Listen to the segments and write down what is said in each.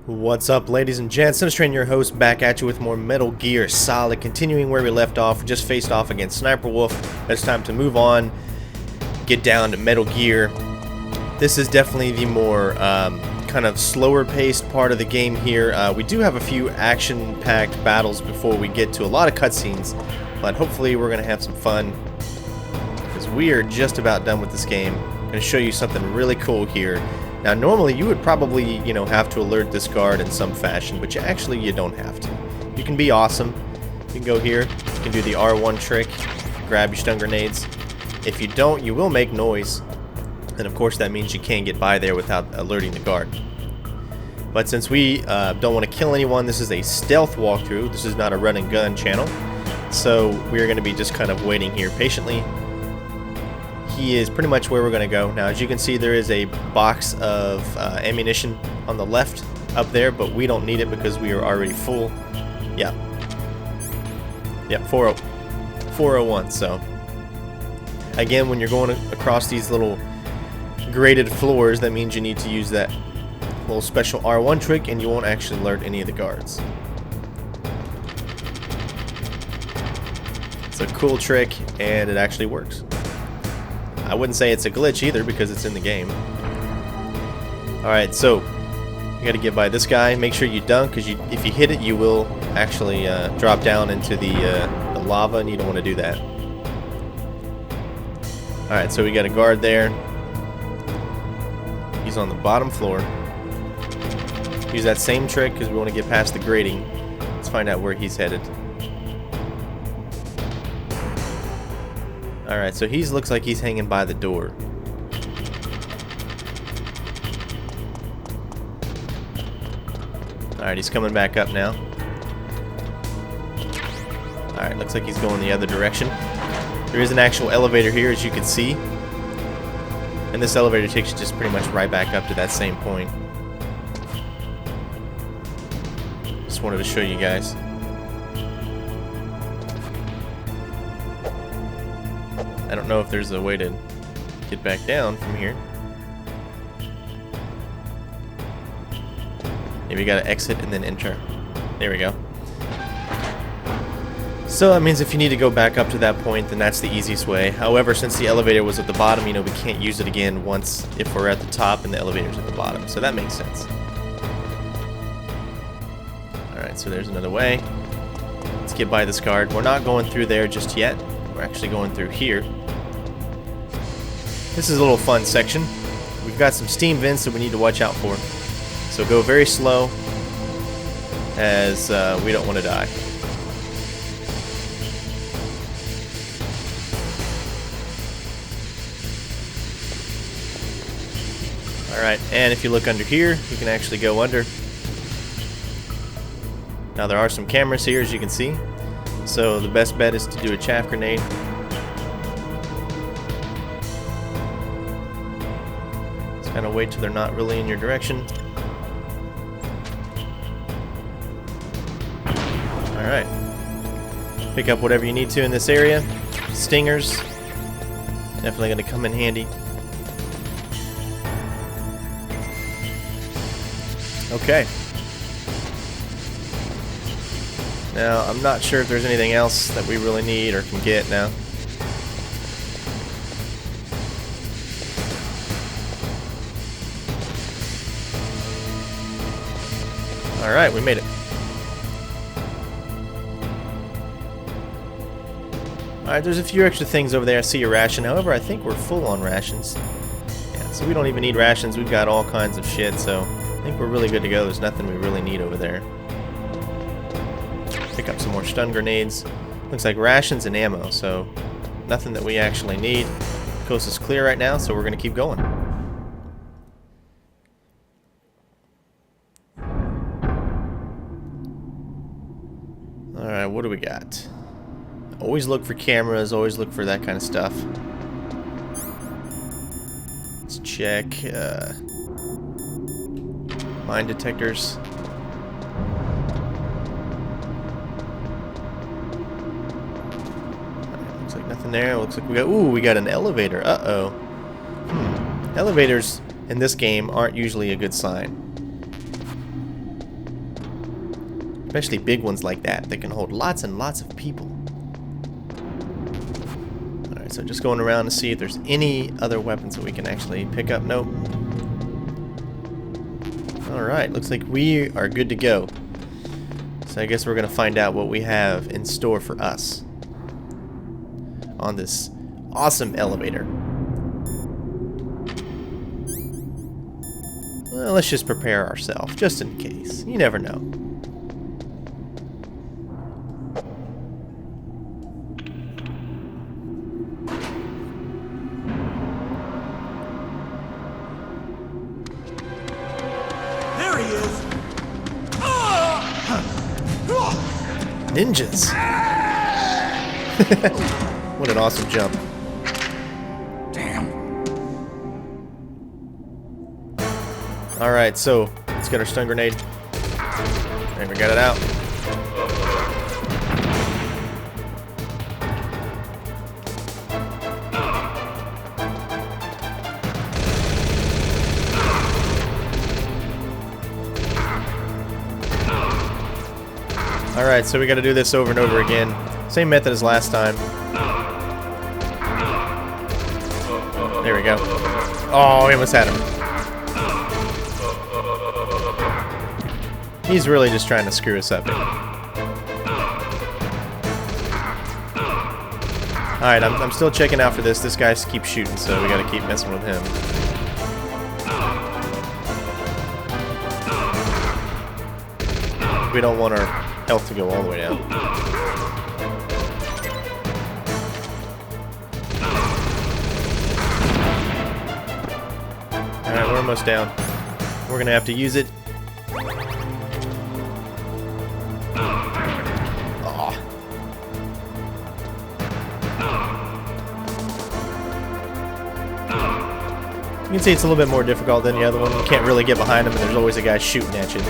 What's up, ladies and gents? CenterStrain, your host, back at you with more Metal Gear Solid, continuing where we left off. We just faced off against Sniper Wolf. It's time to move on, get down to Metal Gear. This is definitely the more kind of slower paced part of the game here. We do have a few action-packed battles before we get to a lot of cutscenes, but hopefully we're going to have some fun, because we are just about done with this game. I'm going to show you something really cool here. Now, normally you would probably, have to alert this guard in some fashion, but you don't have to. You can be awesome. You can go here, you can do the R1 trick, grab your stun grenades. If you don't, you will make noise, and of course that means you can't get by there without alerting the guard. But since we don't want to kill anyone, this is a stealth walkthrough. This is not a run and gun channel, so we're going to be just kind of waiting here patiently. He is pretty much where we're going to go. Now, as you can see, there is a box of ammunition on the left up there, but we don't need it because we are already full. Yeah, 401. So, again, when you're going across these little graded floors, that means you need to use that little special R1 trick, and you won't actually alert any of the guards. It's a cool trick, and it actually works. I wouldn't say it's a glitch either because it's in the game. Alright, so you gotta get by this guy. Make sure you dunk, because if you hit it, you will actually drop down into the lava, and you don't want to do that. Alright, so we got a guard there. He's on the bottom floor. Use that same trick because we want to get past the grating. Let's find out where he's headed. Alright, so he looks like he's hanging by the door. Alright, he's coming back up now. Alright, looks like he's going the other direction. There is an actual elevator here, as you can see. And this elevator takes you just pretty much right back up to that same point. Just wanted to show you guys. I don't know if there's a way to get back down from here. Maybe you gotta exit and then enter. There we go. So that means if you need to go back up to that point, then that's the easiest way. However, since the elevator was at the bottom, we can't use it again if we're at the top and the elevator's at the bottom. So that makes sense. Alright, so there's another way. Let's get by this guard. We're not going through there just yet. We're actually going through here. This is a little fun section. We've got some steam vents that we need to watch out for. So go very slow, as we don't want to die. Alright, and if you look under here, you can actually go under. Now there are some cameras here, as you can see. So the best bet is to do a chaff grenade. Kind of wait till they're not really in your direction. Alright. Pick up whatever you need to in this area. Stingers. Definitely going to come in handy. Okay. Now, I'm not sure if there's anything else that we really need or can get now. Alright, we made it. Alright, there's a few extra things over there. I see a ration. However, I think we're full on rations. Yeah, so we don't even need rations. We've got all kinds of shit, so I think we're really good to go. There's nothing we really need over there. Pick up some more stun grenades. Looks like rations and ammo, so nothing that we actually need. Coast is clear right now, so we're going to keep going. Alright, what do we got? Always look for cameras, always look for that kind of stuff. Let's check mine detectors. Looks like nothing there. Looks like we got an elevator. Uh-oh. Elevators in this game aren't usually a good sign. Especially big ones like that that can hold lots and lots of people. Alright, so just going around to see if there's any other weapons that we can actually pick up. Nope. Alright, looks like we are good to go. So I guess we're going to find out what we have in store for us on this awesome elevator. Well, let's just prepare ourselves, just in case. You never know. There he is! Ninjas! What an awesome jump. Alright, so let's get our stun grenade. And we got it out. Alright, so we gotta do this over and over again. Same method as last time. There we go. Oh, we almost had him. He's really just trying to screw us up. Alright, I'm still checking out for this. This guy keeps shooting, so we gotta keep messing with him. We don't want our health to go all the way down. Alright, we're almost down. We're gonna have to use it. You can see it's a little bit more difficult than the other one. You can't really get behind him, and there's always a guy shooting at you.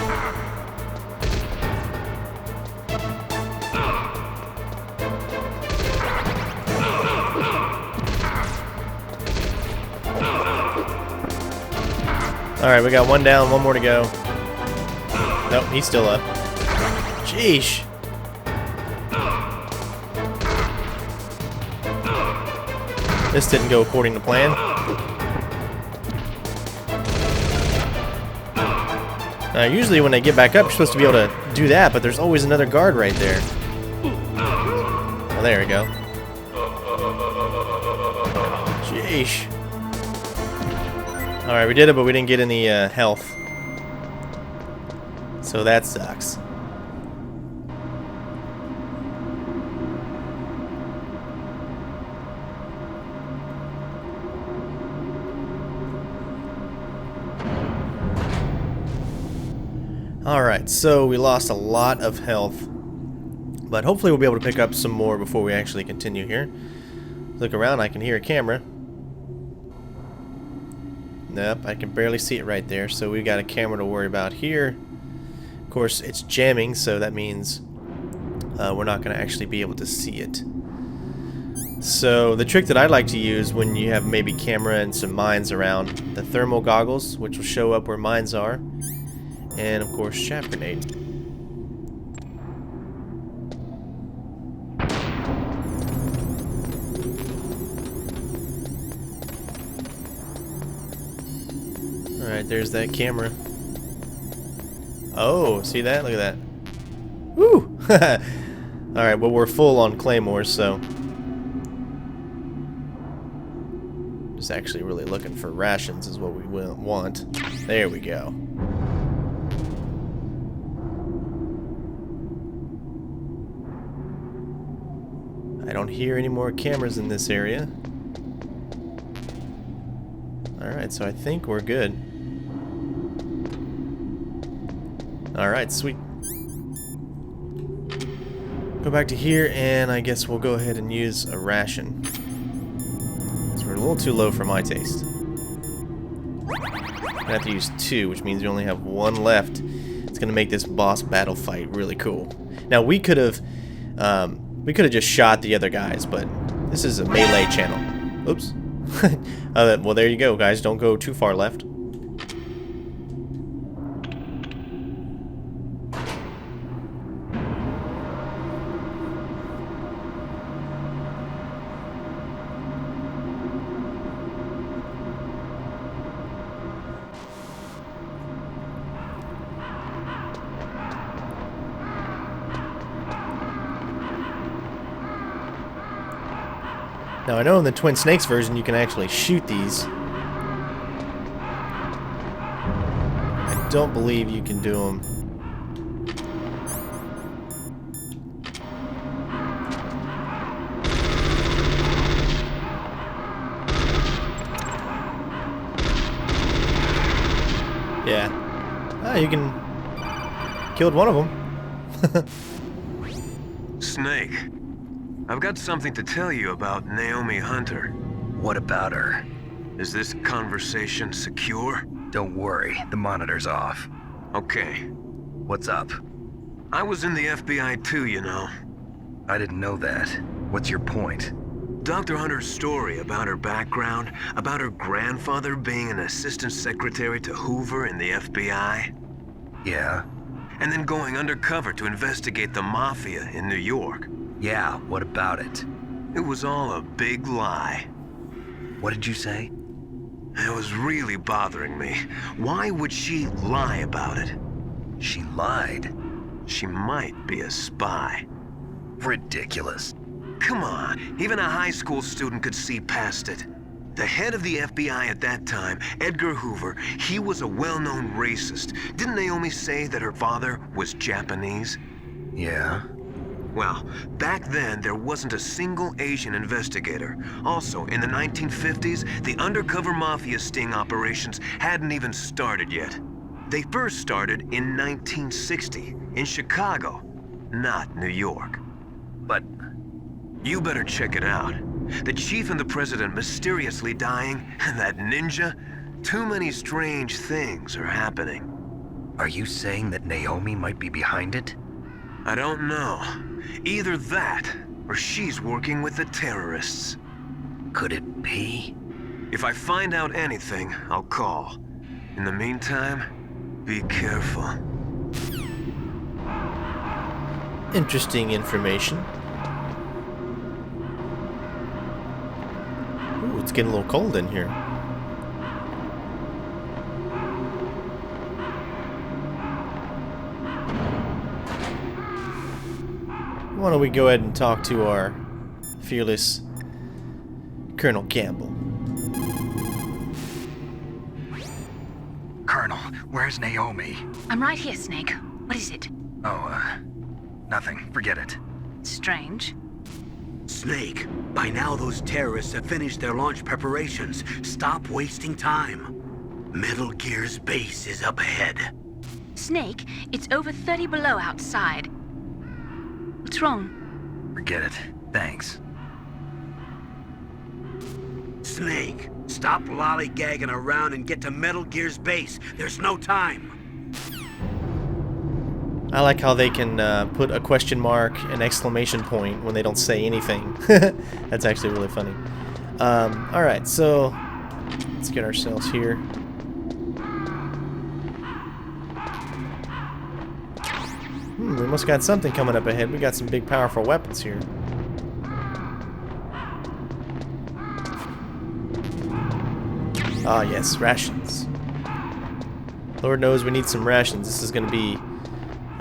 Alright, we got one down, one more to go. Nope, he's still up. Sheesh. This didn't go according to plan. Usually when I get back up, you're supposed to be able to do that, but there's always another guard right there. Oh, there we go. Sheesh. Alright, we did it, but we didn't get any health. So that sucks. Alright, so we lost a lot of health, but hopefully we'll be able to pick up some more before we actually continue here. Look around, I can hear a camera. Nope, I can barely see it right there, so we've got a camera to worry about here. Of course, it's jamming, so that means we're not going to actually be able to see it. So the trick that I like to use when you have maybe camera and some mines around, the thermal goggles, which will show up where mines are. And of course, chaff grenade. Alright, there's that camera. Oh, see that? Look at that. Woo! Alright, well, we're full on claymores, so. Just actually really looking for rations is what we want. There we go. I don't hear any more cameras in this area. Alright, so I think we're good. Alright, sweet. Go back to here, and I guess we'll go ahead and use a ration. So we're a little too low for my taste. I have to use 2, which means we only have 1 left. It's going to make this boss battle fight really cool. Now, we could have just shot the other guys, but this is a melee channel. Oops. Well, there you go, guys. Don't go too far left. Now I know in the Twin Snakes version you can actually shoot these. I don't believe you can do them. Yeah. Ah, you can... Killed one of them. Snake, I've got something to tell you about Naomi Hunter. What about her? Is this conversation secure? Don't worry, the monitor's off. Okay. What's up? I was in the FBI too, you know. I didn't know that. What's your point? Dr. Hunter's story about her background, about her grandfather being an assistant secretary to Hoover in the FBI. Yeah? And then going undercover to investigate the Mafia in New York. Yeah, what about it? It was all a big lie. What did you say? It was really bothering me. Why would she lie about it? She lied. She might be a spy. Ridiculous. Come on, even a high school student could see past it. The head of the FBI at that time, Edgar Hoover, he was a well-known racist. Didn't Naomi say that her father was Japanese? Yeah? Well, back then, there wasn't a single Asian investigator. Also, in the 1950s, the undercover mafia sting operations hadn't even started yet. They first started in 1960, in Chicago, not New York. But... You better check it out. The chief and the president mysteriously dying, and that ninja? Too many strange things are happening. are you saying that Naomi might be behind it? I don't know. Either that, or she's working with the terrorists. Could it be? If I find out anything, I'll call. In the meantime, be careful. Interesting information. Ooh, it's getting a little cold in here. Why don't we go ahead and talk to our fearless Colonel Campbell. Colonel, where's Naomi? I'm right here, Snake. What is it? Oh, nothing. Forget it. Strange. Snake, by now those terrorists have finished their launch preparations. Stop wasting time. Metal Gear's base is up ahead. Snake, it's over 30 below outside. What's wrong? Forget it. Thanks. Snake, stop lollygagging around and get to Metal Gear's base. There's no time. I like how they can put a question mark, an exclamation point when they don't say anything. That's actually really funny. Alright, so let's get ourselves here. We must got something coming up ahead. We got some big powerful weapons here. Ah, yes, rations. Lord knows we need some rations. This is going to be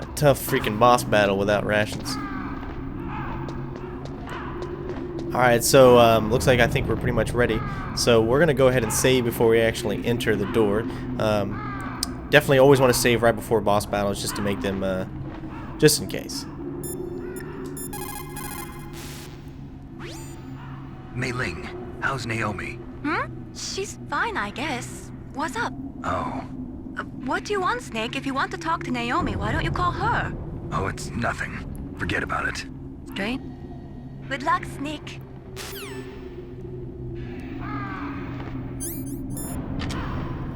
a tough freaking boss battle without rations. Alright, so looks like I think we're pretty much ready. So we're going to go ahead and save before we actually enter the door. Definitely always want to save right before boss battles just to make them, just in case. Mei Ling, how's Naomi? She's fine, I guess. What's up? Oh. What do you want, Snake? If you want to talk to Naomi, why don't you call her? Oh, it's nothing. Forget about it. Straight? Good luck, Snake.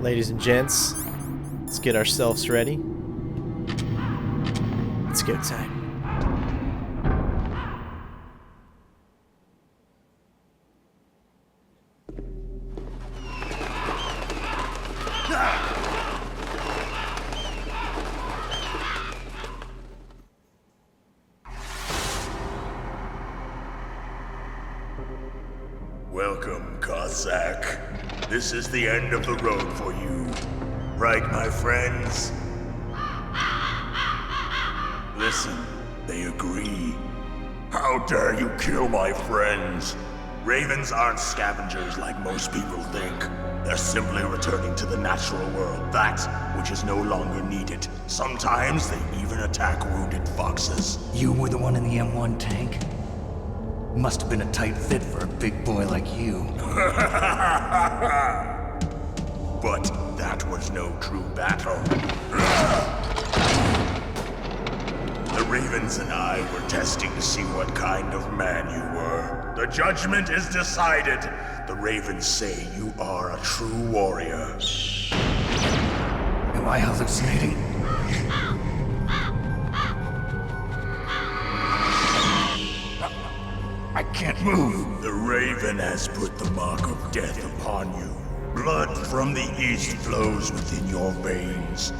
Ladies and gents, let's get ourselves ready. It's go time. Welcome, Cossack. This is the end of the road for you. Right, my friends? Listen, they agree. How dare you kill my friends? Ravens aren't scavengers like most people think. They're simply returning to the natural world, that which is no longer needed. Sometimes they even attack wounded foxes. You were the one in the M1 tank? Must have been a tight fit for a big boy like you. But that was no true battle. The Ravens and I were testing to see what kind of man you were. The judgment is decided. The Ravens say you are a true warrior. Am I hallucinating? I can't move. The Raven has put the mark of death upon you. Blood from the east flows within your veins.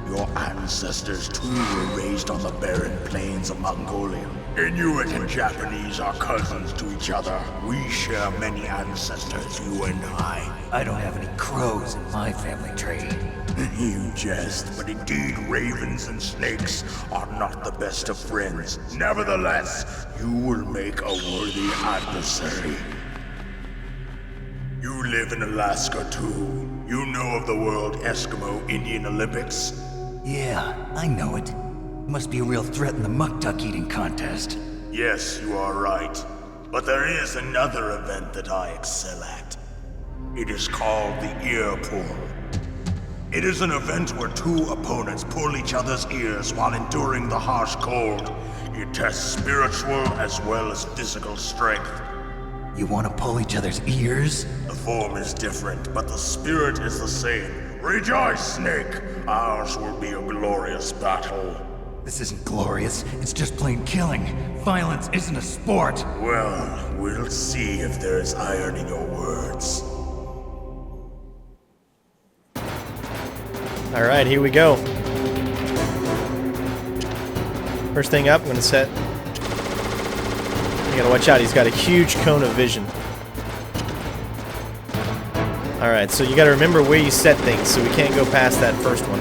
Your ancestors too were raised on the barren plains of Mongolia. Inuit and Japanese are cousins to each other. We share many ancestors, you and I. I don't have any crows in my family tree. You jest, but indeed ravens and snakes are not the best of friends. Nevertheless, you will make a worthy adversary. You live in Alaska too. You know of the World Eskimo Indian Olympics? Yeah, I know it. Must be a real threat in the muck duck eating contest. Yes, you are right. But there is another event that I excel at. It is called the ear pull. It is an event where two opponents pull each other's ears while enduring the harsh cold. It tests spiritual as well as physical strength. You want to pull each other's ears? The form is different, but the spirit is the same. Rejoice, Snake! Ours will be a glorious battle. This isn't glorious, it's just plain killing. Violence isn't a sport. Well, we'll see if there's iron in your words. Alright, here we go. First thing up, I'm going to set... You gotta watch out, he's got a huge cone of vision. Alright, so you gotta remember where you set things, so we can't go past that first one.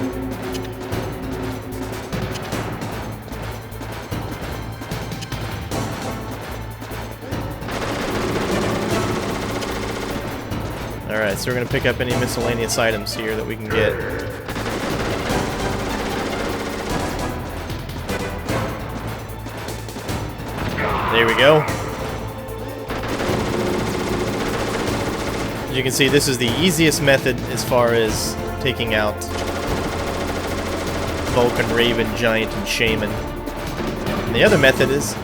Alright, so we're gonna pick up any miscellaneous items here that we can get. There we go. As you can see, this is the easiest method as far as taking out Vulcan, Raven, Giant, and Shaman. And the other method is...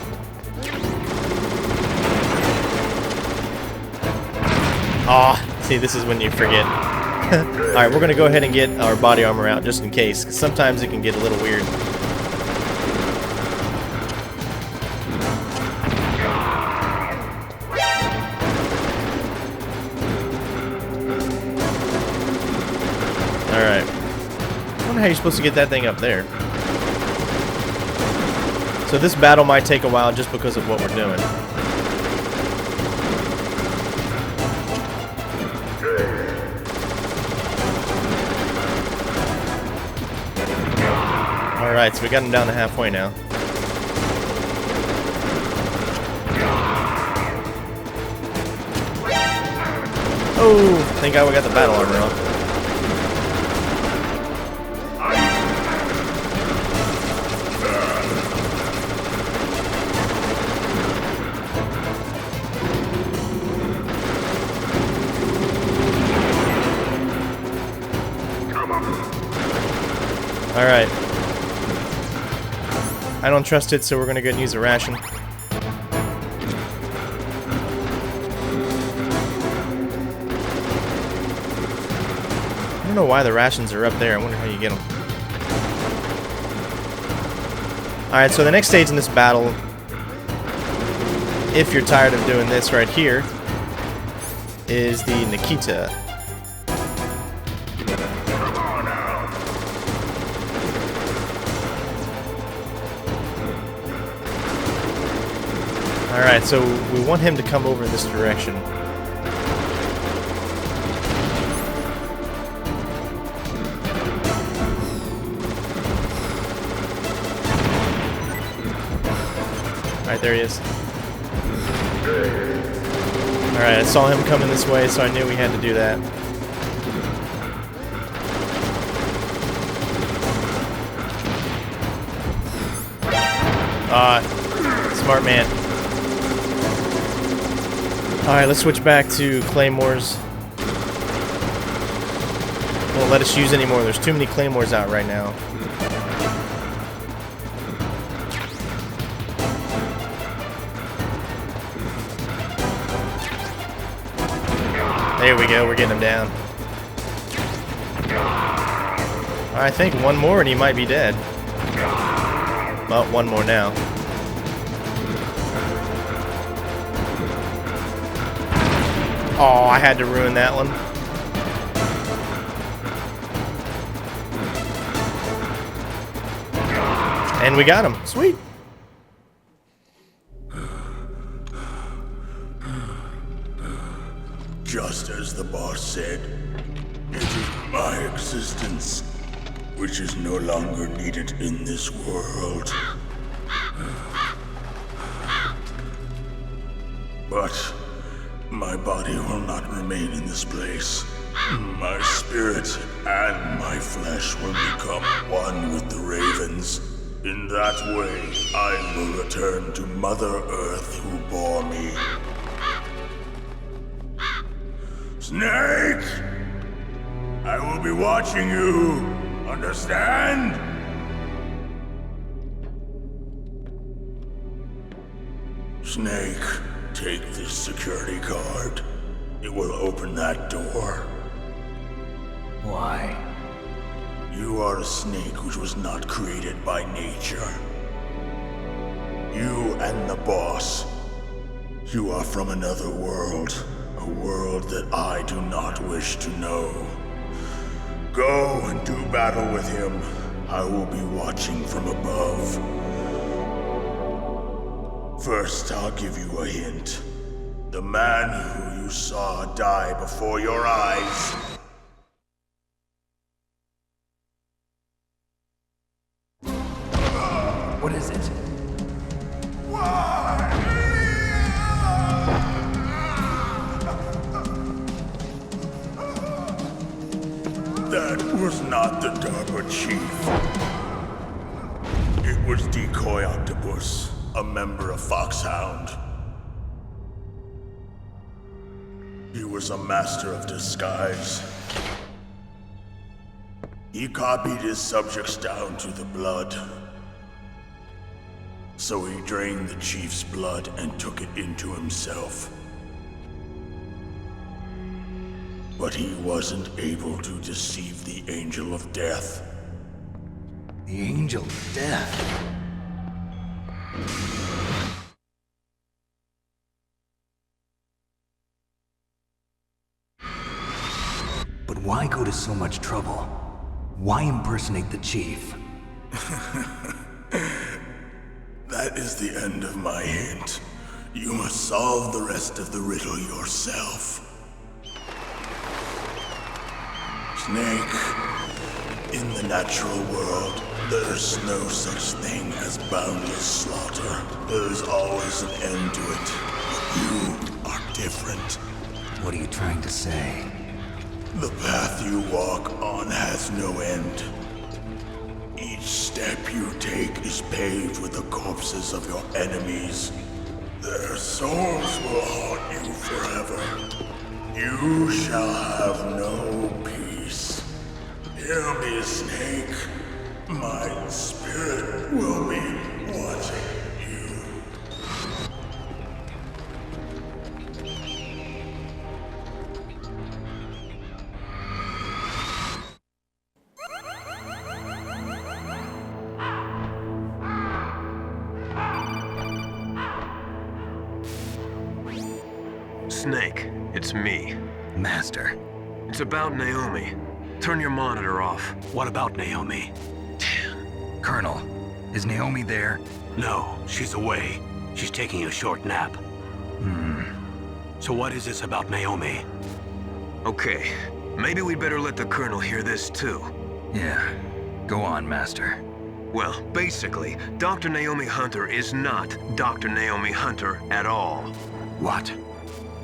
see, this is when you forget. Alright, we're going to go ahead and get our body armor out just in case, because sometimes it can get a little weird. Alright. I wonder how you're supposed to get that thing up there. So this battle might take a while just because of what we're doing. Alright, so we got him down to halfway now. Oh, thank God we got the battle armor on. Alright. I don't trust it, so we're gonna go and use a ration. I don't know why the rations are up there. I wonder how you get them. Alright, so the next stage in this battle, if you're tired of doing this right here, is the Nikita. Alright, so we want him to come over in this direction. Alright, there he is. Alright, I saw him coming this way, so I knew we had to do that. Smart man. Alright, let's switch back to claymores. Won't let us use any more. There's too many claymores out right now. There we go, we're getting him down. I think one more and he might be dead. Well, one more now. Oh, I had to ruin that one. And we got him. Sweet. Just as the boss said, it is my existence which is no longer needed in this world. But my body will not remain in this place. My spirit and my flesh will become one with the ravens. In that way, I will return to Mother Earth who bore me. Snake! I will be watching you. Understand? Snake, take this security card. It will open that door. Why? You are a snake which was not created by nature. You and the boss. You are from another world. A world that I do not wish to know. Go and do battle with him. I will be watching from above. First, I'll give you a hint. The man who you saw die before your eyes. What is it? That was not the DARPA chief. It was Decoy Octopus, a member of Foxhound. He was a master of disguise. He copied his subjects down to the blood. So he drained the chief's blood and took it into himself. But he wasn't able to deceive the Angel of Death. The Angel of Death? But why go to so much trouble? Why impersonate the chief? That is the end of my hint. You must solve the rest of the riddle yourself. Snake, in the natural world, there's no such thing as boundless slaughter. There's always an end to it. But you are different. What are you trying to say? The path you walk on has no end. Each step you take is paved with the corpses of your enemies. Their souls will haunt you forever. You shall have no peace. Hear me, Snake. My spirit will be watching you. Snake, it's me. Master. It's about Naomi. Turn your monitor off. What about Naomi? Colonel, is Naomi there? No, she's away. She's taking a short nap. So what is this about Naomi? Okay, maybe we'd better let the Colonel hear this too. Yeah. Go on, Master. Well, basically, Dr. Naomi Hunter is not Dr. Naomi Hunter at all. What?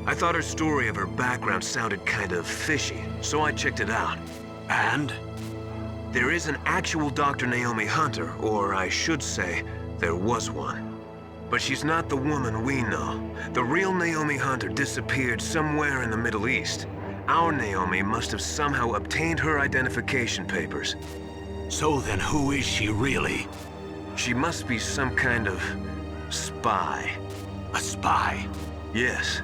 I thought her story of her background sounded kind of fishy, so I checked it out. And? There is an actual Dr. Naomi Hunter, or I should say, there was one. But she's not the woman we know. The real Naomi Hunter disappeared somewhere in the Middle East. Our Naomi must have somehow obtained her identification papers. So then who is she really? She must be some kind of spy. A spy? Yes.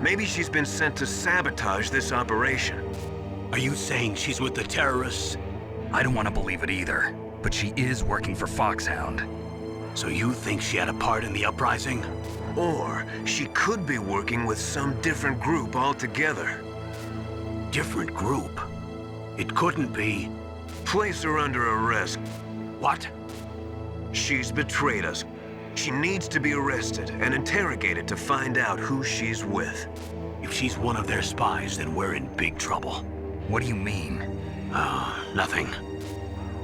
Maybe she's been sent to sabotage this operation. Are you saying she's with the terrorists? I don't want to believe it either, but she is working for Foxhound. So you think she had a part in the uprising? Or she could be working with some different group altogether. Different group? It couldn't be. Place her under arrest. What? She's betrayed us. She needs to be arrested and interrogated to find out who she's with. If she's one of their spies, then we're in big trouble. What do you mean? Nothing.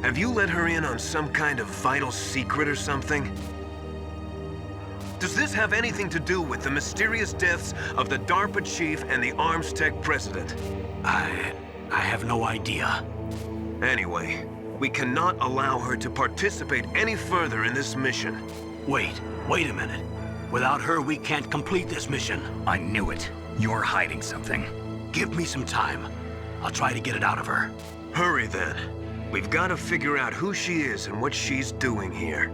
Have you let her in on some kind of vital secret or something? Does this have anything to do with the mysterious deaths of the DARPA chief and the Arms Tech president? I have no idea. Anyway, we cannot allow her to participate any further in this mission. Wait a minute. Without her, we can't complete this mission. I knew it. You're hiding something. Give me some time. I'll try to get it out of her. Hurry then. We've got to figure out who she is and what she's doing here.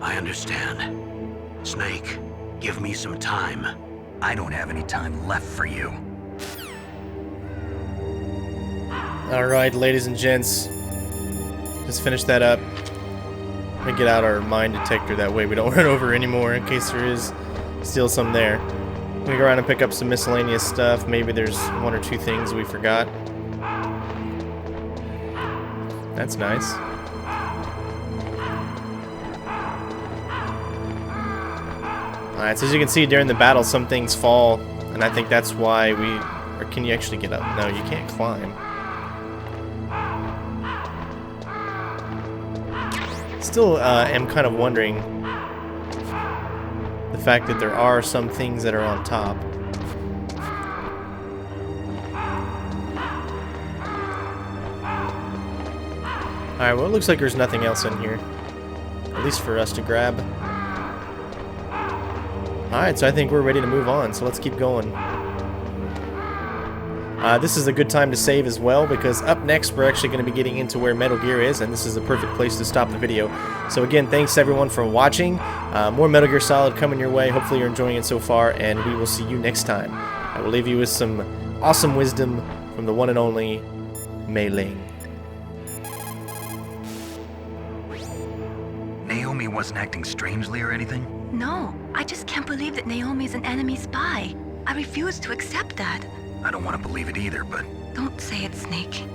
I understand. Snake, give me some time. I don't have any time left for you. Alright, ladies and gents. Just finish that up. Let me get out our mine detector, that way we don't run over anymore in case there is still some there. I'm gonna go around and pick up some miscellaneous stuff. Maybe there's one or two things we forgot. That's nice. Alright, so as you can see during the battle, some things fall, and I think that's why we... Or can you actually get up? No, you can't climb. Still am kind of wondering the fact that there are some things that are on top. Alright, well it looks like there's nothing else in here. At least for us to grab. Alright, so I think we're ready to move on, so let's keep going. This is a good time to save as well, because up next we're actually going to be getting into where Metal Gear is, and this is a perfect place to stop the video. So again, thanks everyone for watching. More Metal Gear Solid coming your way. Hopefully you're enjoying it so far, and we will see you next time. I will leave you with some awesome wisdom from the one and only Mei Ling. Naomi wasn't acting strangely or anything? No, I just can't believe that Naomi's an enemy spy. I refuse to accept that. I don't want to believe it either, but Don't say it, Snake.